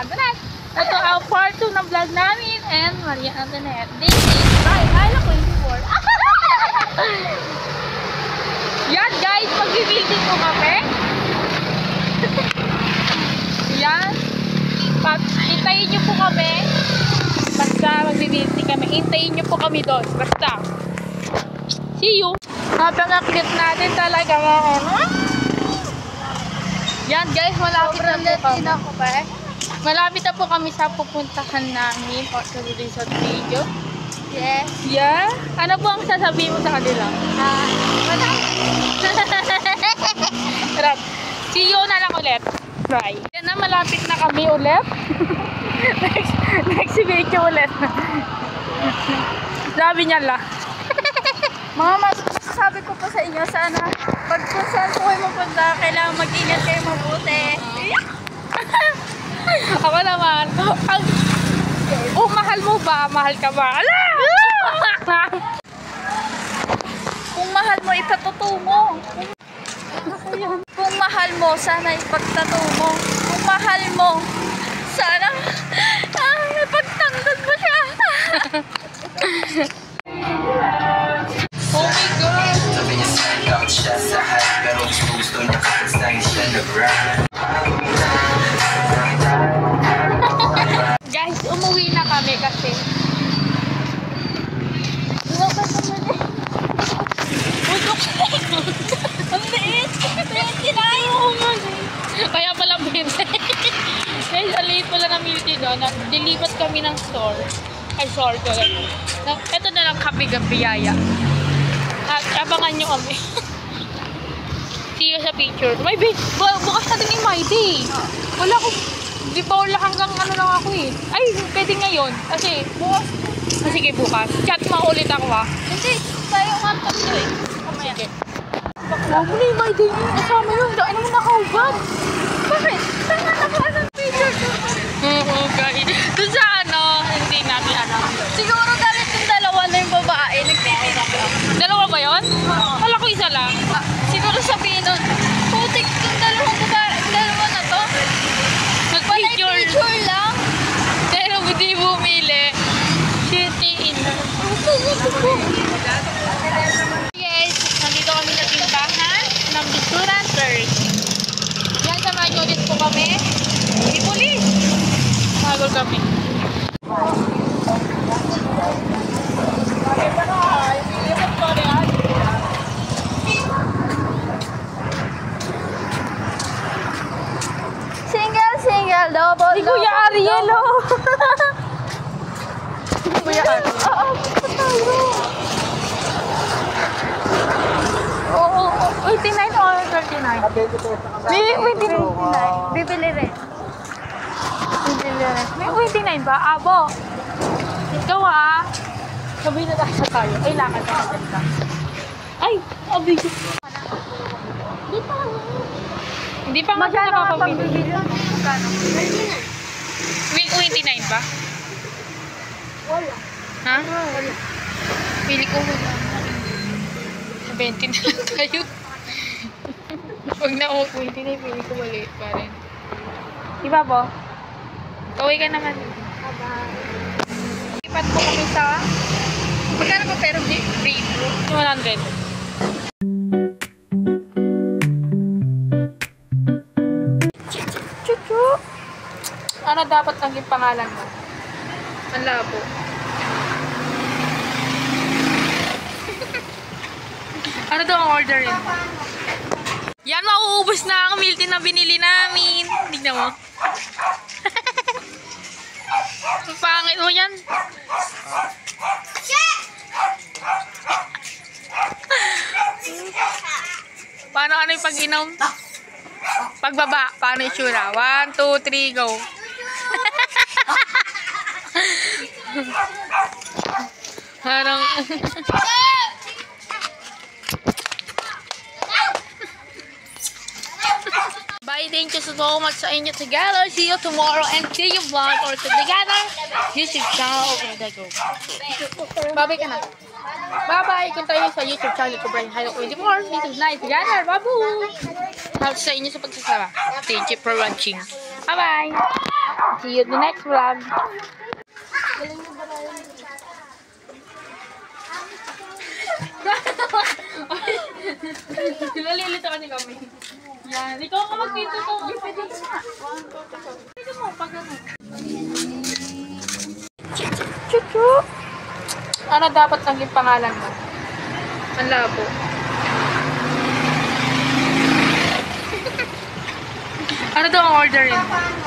Antoinette. Ito ang part 2 ng vlog namin and Maria Antoinette. This is by Ayla 24. Yan guys, mag-building po kami. Yan. Hintayin nyo po kami. Basta mag-building kami. Hintayin nyo po kami doon. Basta. See you. Napaka-cute natin talaga mga yan guys, malapit na po kami. Malapit na po kami sa pupuntahan namin for today's video. Yes. Yeah? Ano po ang sasabihin mo sa kanila? Wala. See you na lang ulit. Bye. Yan na, malapit na kami ulit. next video ulit. Sabi niya lang. Mga masasabi ko po sa inyo, sana pag kung saan po kayo mapunta, kailangan mag-ingat kayo mabuti. Ako naman, kung mahal mo ba, mahal ka ba? Ala! Kung mahal mo, ipatuto mo. Kung mahal mo, sana ipagtato mo. Kung mahal mo, sana ipagtanggol mo siya. Oh my God! Guys, umuwi na kami kasi ang liit! 29! Kaya pala binte. Guys, ang liit pala na milky doon. Dilipat kami ng store. Ay, sorry ko lang. Ito na lang kapi-gapiyaya. At abangan nyo kami. See you sa picture. May bukas natin yung my day. Wala ko. Di ba wala hanggang ano lang ako eh. Ay, pwede ngayon. Kasi bukas. Sige, bukas. Chat mo ulit ako ha. Hindi. Tayo nga tatlo eh. Sige. Bakla mo na yung my day niyo. Kasama yun. Dahil naman nakaubad. Bakit? Saan nga nakuha ng picture ko? Oo, guys. Doon sa ano, hindi namin alam. Siguro galit yung dalawa na yung babae. Nagpipicture. Dalawa ba yun? Wala ko isa lang. Siguro sabihin nun, putik yung dalawang babae. Dalawa na to. Nagpicture lang. Pero hindi bumili. Shitty in. Yes, nandito kami sa tindahan ng Bisuran Church. Yan, samahan nyo ulit po kami. Hindi pulis. Magol kami. Single, double. Di Kuya Ariel, oh. Kuya Ariel. Oo, tayo. Oo, 89 or 39? May 29. Bibili rin. May 29 ba? Abo. Ikaw ah. Sabi na tayo. Ay, lakad na. Ay, abig. Hindi pa. Hindi pa nga siya nakakapili. Magkano? May 29 ba? Wala. Ha? Wala. Pili ko muna. 20 na lang tayo. Pag na-out 29, pili ko mali pa rin. Diba po? Uwi ka naman. Ipat po kami sa magkano po pero free? 100. Chuchu! Ano dapat ang pangalan mo? Ang labo. Ano daw ang orderin mo? Yan, mauubos na ang milk tea na binili namin. Tignan mo. Ang pangit mo yan. Paano ano yung pag-inom? Pagbaba, paano yung tsura? 1, 2, 3, go. Parang... Bye, thank you so much sa inyo together. See you tomorrow and see you vlog or together. YouTube channel over the go. Bye-bye ka na. Bye-bye. Kung tayo sa YouTube channel ko, Brian Hayo 24. This is Night Together. Bye-bye. Sa inyo sa pagsasama. Thank you for watching. Bye-bye. See you in the next vlog. Nalilito kasi kami. Yan. Ikaw ka mag-dito to. Dito mo, pag ano. Chuchu! Ano dapat naging pangalan mo? Ang labo. Ano daw ang orderin mo?